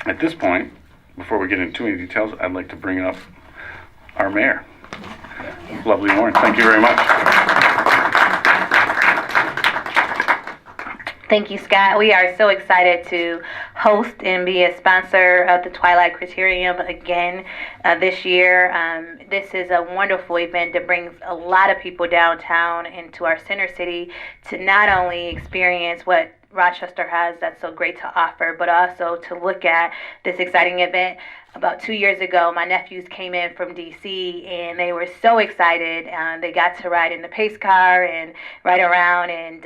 At this point, before we get into too many details, I'd like to bring up our mayor, lovely Lauren. Thank you very much. Thank you, Scott. We are so excited to host and be a sponsor of the Twilight Criterium again this year. This is a wonderful event that brings a lot of people downtown into our center city to not only experience what Rochester has that's so great to offer, but also to look at this exciting event. About 2 years ago, my nephews came in from DC and they were so excited. They got to ride in the pace car and ride around and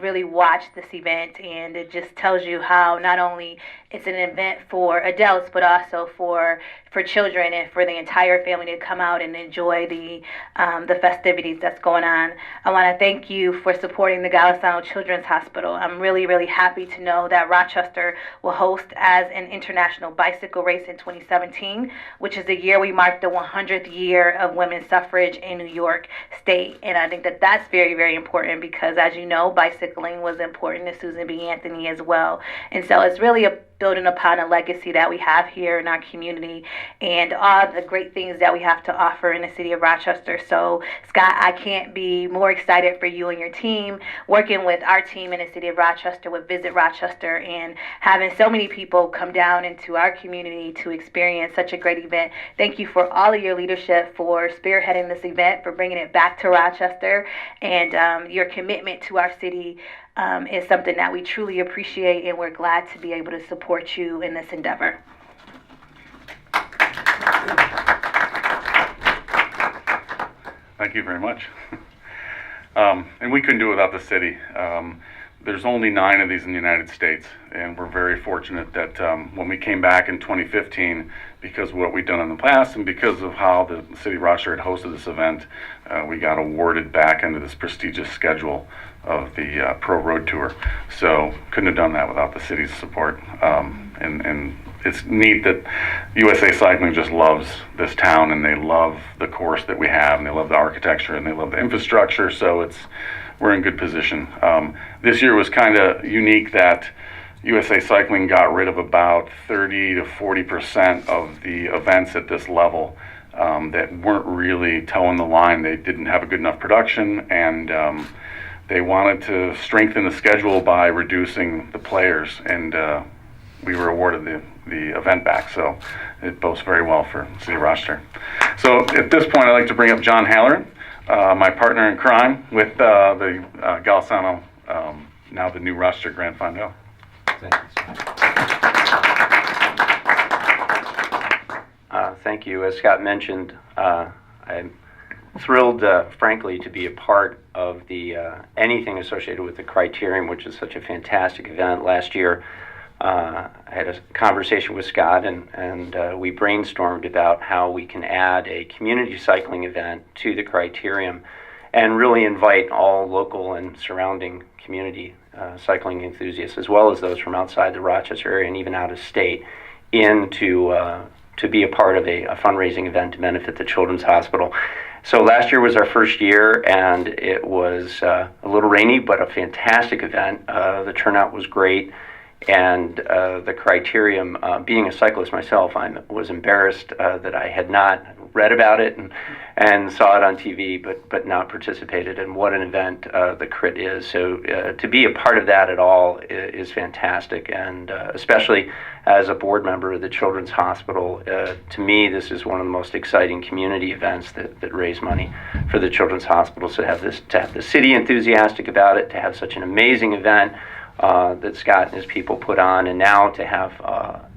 really watch this event. And it just tells you how not only it's an event for adults, but also for children and for the entire family to come out and enjoy the festivities that's going on. I want to thank you for supporting the Golisano Children's Hospital. I'm really, really happy to know that Rochester will host as an international bicycle race in 2017, which is the year we mark the 100th year of women's suffrage in New York State. And I think that that's very, very important because, as you know, bicycling was important to Susan B. Anthony as well. And so it's really building upon a legacy that we have here in our community and all the great things that we have to offer in the city of Rochester. So, Scott, I can't be more excited for you and your team, working with our team in the city of Rochester with Visit Rochester and having so many people come down into our community to experience such a great event. Thank you for all of your leadership, for spearheading this event, for bringing it back to Rochester, and your commitment to our city is something that we truly appreciate, and we're glad to be able to support you in this endeavor. Thank you very much. And we couldn't do it without the city. There's only 9 of these in the United States, and we're very fortunate that when we came back in 2015, because of what we've done in the past and because of how the city of Rochester had hosted this event, we got awarded back into this prestigious schedule of the Pro Road Tour. So couldn't have done that without the city's support. And it's neat that USA Cycling just loves this town, and they love the course that we have, and they love the architecture, and they love the infrastructure. So we're in good position. This year was kind of unique that USA Cycling got rid of about 30 to 40% of the events at this level that weren't really towing the line. They didn't have a good enough production, and they wanted to strengthen the schedule by reducing the players, and we were awarded the event back. So it bodes very well for the city of Rochester. So at this point, I'd like to bring up John Halloran, my partner in crime with the Golisano, now the new Rochester Grand Fondo. Thank you. As Scott mentioned, I'm thrilled, frankly, to be a part of the anything associated with the Criterium, which is such a fantastic event. Last year, I had a conversation with Scott, and we brainstormed about how we can add a community cycling event to the Criterium and really invite all local and surrounding community cycling enthusiasts, as well as those from outside the Rochester area and even out of state, in to be a part of a fundraising event to benefit the Children's Hospital. So last year was our first year, and it was a little rainy, but a fantastic event. The turnout was great, and the Criterium, being a cyclist myself, I was embarrassed that I had not read about it and saw it on TV, but not participated. And what an event the Crit is. So to be a part of that at all is fantastic, and especially as a board member of the Children's Hospital, to me this is one of the most exciting community events that raise money for the Children's Hospital. So to have the city enthusiastic about it, to have such an amazing event that Scott and his people put on, and now to have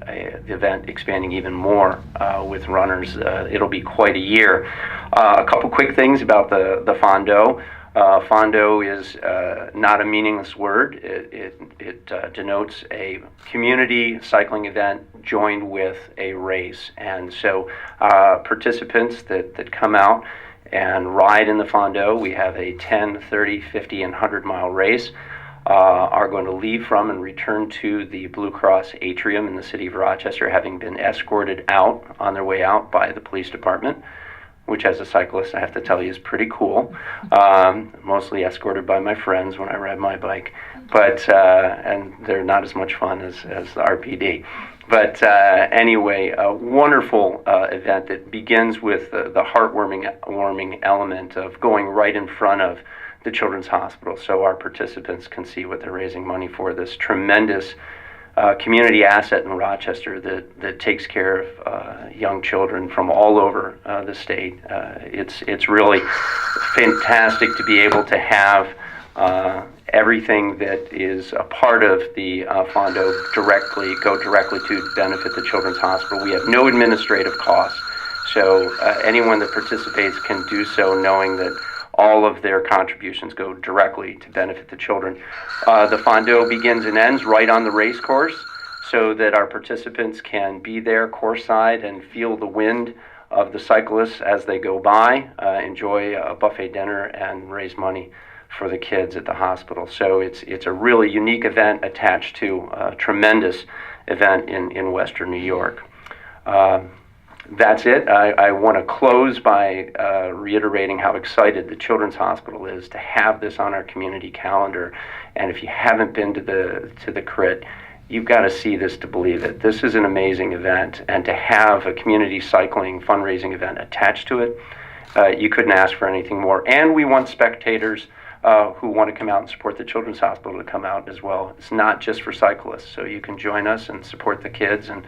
the event expanding even more with runners, it'll be quite a year. A couple quick things about the Fondo. Fondo is not a meaningless word. It denotes a community cycling event joined with a race, and so participants that come out and ride in the Fondo, we have a 10, 30, 50, and 100-mile race, are going to leave from and return to the Blue Cross Atrium in the city of Rochester, having been escorted out on their way out by the police department. which as a cyclist, I have to tell you, is pretty cool. Mostly escorted by my friends when I ride my bike, but and they're not as much fun as the RPD. But anyway, a wonderful event that begins with the heartwarming element of going right in front of the Children's Hospital so our participants can see what they're raising money for, this tremendous community asset in Rochester that takes care of young children from all over the state. It's really fantastic to be able to have everything that is a part of the Fondo go directly to benefit the Children's Hospital. We have no administrative costs, so anyone that participates can do so knowing that all of their contributions go directly to benefit the children. The Fondo begins and ends right on the race course so that our participants can be there course side and feel the wind of the cyclists as they go by, enjoy a buffet dinner, and raise money for the kids at the hospital. So it's a really unique event attached to a tremendous event in Western New York. That's it. I want to close by reiterating how excited the Children's Hospital is to have this on our community calendar. And if you haven't been to the crit, you've got to see this to believe it. This is an amazing event, and to have a community cycling fundraising event attached to it, you couldn't ask for anything more. And we want spectators who want to come out and support the Children's Hospital to come out as well. It's not just for cyclists, so you can join us and support the kids and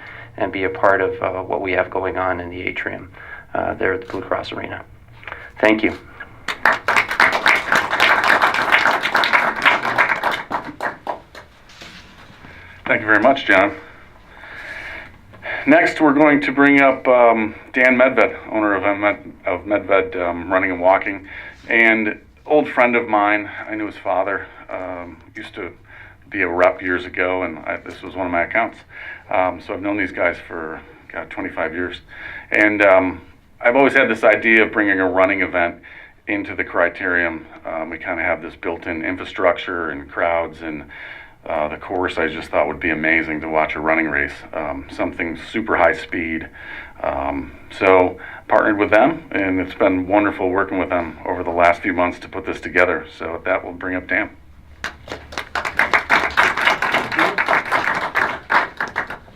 be a part of what we have going on in the atrium there at the Blue Cross Arena. Thank you. Thank you very much, John. Next, we're going to bring up Dan Medved, owner of Medved Running and Walking, and old friend of mine. I knew his father. Used to be a rep years ago, and this was one of my accounts. So I've known these guys for 25 years. And I've always had this idea of bringing a running event into the Criterium. We kind of have this built-in infrastructure and crowds, and the course I just thought would be amazing to watch a running race, something super high speed. So partnered with them, and it's been wonderful working with them over the last few months to put this together. So with that, we'll bring up Dan.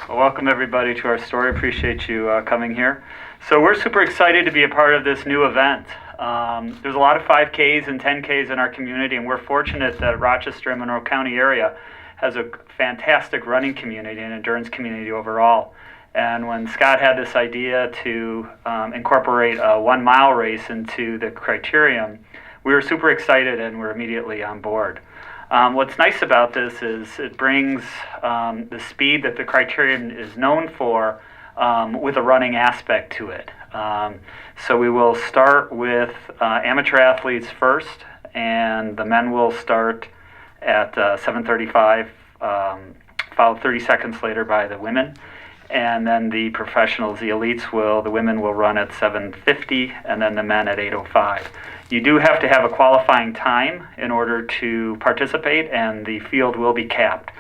Well, welcome everybody to our story. Appreciate you coming here. So we're super excited to be a part of this new event. There's a lot of 5Ks and 10Ks in our community, and we're fortunate that Rochester and Monroe County area has a fantastic running community and endurance community overall. And when Scott had this idea to incorporate a 1 mile race into the Criterium, we were super excited and we're immediately on board. What's nice about this is it brings the speed that the Criterium is known for with a running aspect to it. So we will start with amateur athletes first, and the men will start at 7:35, followed 30 seconds later by the women. And then the professionals, the elites, the women will run at 7:50, and then the men at 8:05. You do have to have a qualifying time in order to participate, and the field will be capped.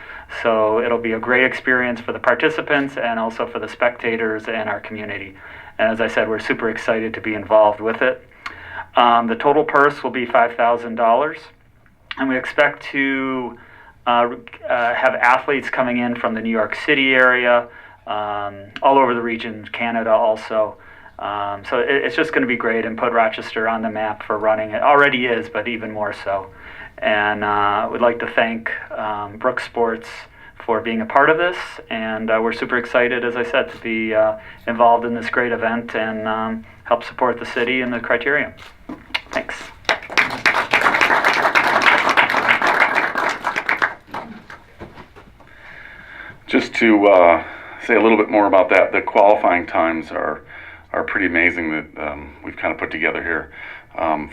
So it'll be a great experience for the participants and also for the spectators and our community. And as I said, we're super excited to be involved with it. The total purse will be $5,000, and we expect to have athletes coming in from the New York City area, all over the region, Canada also. So it's just going to be great and put Rochester on the map for running. It already is, but even more so. And we'd like to thank Brooks Sports for being a part of this, and we're super excited, as I said, to be involved in this great event and help support the city and the Criterium. Thanks. Just to say a little bit more about that, the qualifying times are pretty amazing that we've kind of put together here.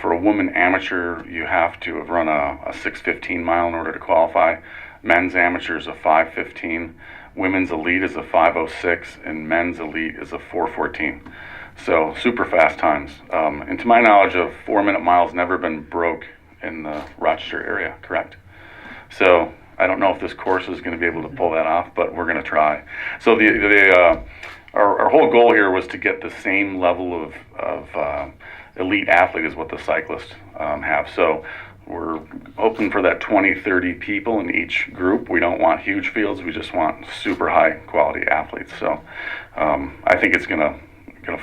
For a woman amateur, you have to have run a 6:15 mile in order to qualify. Men's amateur is a 5:15. Women's elite is a 5:06, and men's elite is a 4:14. So super fast times. And to my knowledge, a 4-minute mile's never been broke in the Rochester area, correct? So I don't know if this course is going to be able to pull that off, but we're going to try. So our whole goal here was to get the same level of elite athlete as what the cyclists have. So we're hoping for that 20, 30 people in each group. We don't want huge fields. We just want super high quality athletes. So I think it's gonna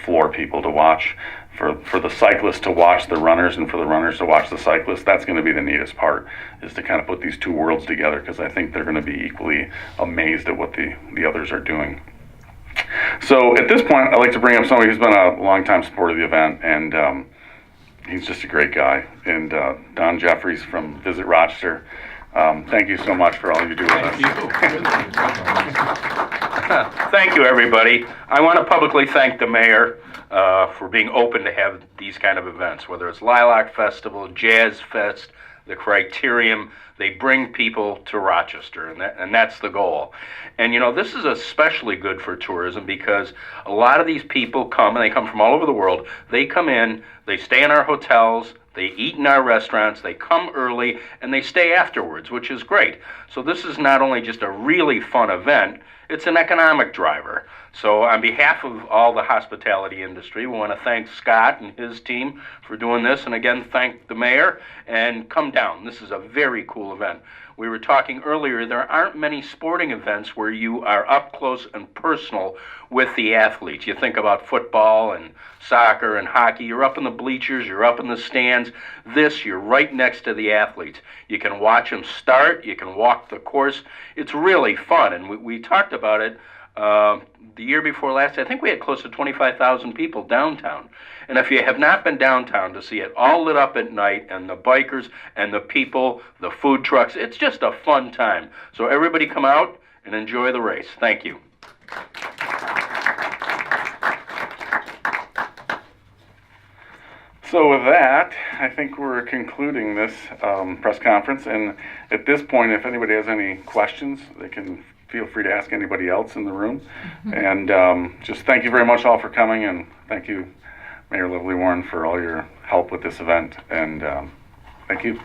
floor people to watch. For the cyclists to watch the runners and for the runners to watch the cyclists, that's going to be the neatest part, is to kind of put these two worlds together, because I think they're going to be equally amazed at what the others are doing. So at this point, I'd like to bring up somebody who's been a longtime supporter of the event, and he's just a great guy. And Don Jeffries from Visit Rochester, thank you so much for all you do with us. Thank you, everybody. I want to publicly thank the mayor for being open to have these kind of events, whether it's Lilac Festival, Jazz Fest, the Criterium. They bring people to Rochester, and that's the goal. And you know, this is especially good for tourism because a lot of these people come, and they come from all over the world. They come in, they stay in our hotels, they eat in our restaurants, they come early, and they stay afterwards, which is great. So this is not only just a really fun event, it's an economic driver. So on behalf of all the hospitality industry, we want to thank Scott and his team for doing this, and again, thank the mayor, and come down. This is a very cool event. We were talking earlier, there aren't many sporting events where you are up close and personal with the athletes. You think about football and soccer and hockey, you're up in the bleachers, you're up in the stands. This, you're right next to the athletes. You can watch them start, you can walk the course. It's really fun, and we talked about it the year before last. I think we had close to 25,000 people downtown. And if you have not been downtown to see it all lit up at night, and the bikers and the people, the food trucks, it's just a fun time. So everybody come out and enjoy the race. Thank you. So with that, I think we're concluding this press conference. And at this point, if anybody has any questions, they can feel free to ask anybody else in the room. And just thank you very much all for coming, and thank you, Mayor Lovely Warren, for all your help with this event. And thank you.